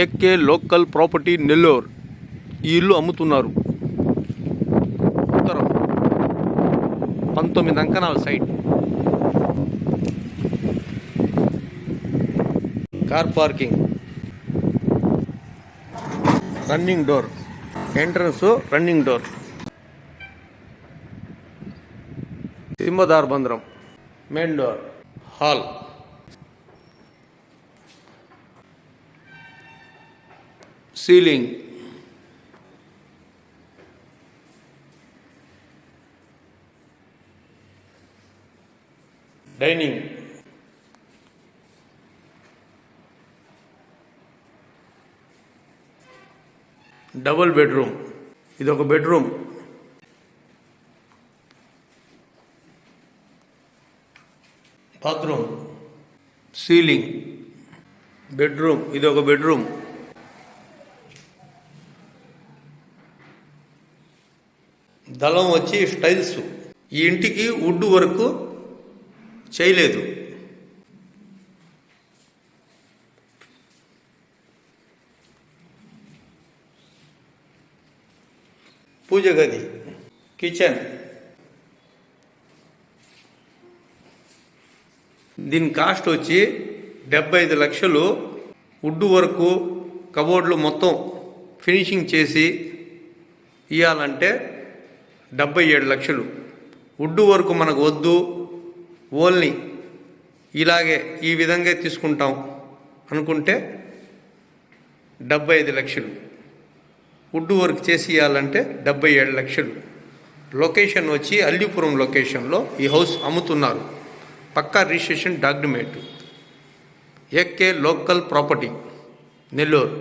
AK local property Nellore. ఈ ఇల్లు అమ్ముతున్నారు. ఉత్తరం 19 అంకణాల site. Car parking, running door, entrance running door, సింహదార్ బంద్రం, main door, hall, ceiling, dining, double bedroom. ఇది ఒక బెడ్రూమ్, బాత్రూమ్, సీలింగ్, బెడ్రూమ్. ఇది ఒక బెడ్రూమ్, దళం వచ్చి స్టైల్స్. ఈ ఇంటికి వుడ్ వర్క్ చేయలేదు. పూజ గది, కిచెన్. దీని కాస్ట్ వచ్చి 75 లక్షలు. వుడ్ వర్క్, కబోర్డ్లు మొత్తం ఫినిషింగ్ చేసి ఇవ్వాలంటే 77 లక్షలు. వుడ్ వర్క్ మనకు వద్దు, ఓన్లీ ఇలాగే ఈ విధంగా తీసుకుంటాం అనుకుంటే 75 లక్షలు. వుడ్ వర్క్ చేసి ఇవ్వాలంటే 77 లక్షలు. లొకేషన్ వచ్చి అల్లిపురం లొకేషన్లో ఈ హౌస్ అమ్ముతున్నారు. పక్కా registration document. AK local property Nellore.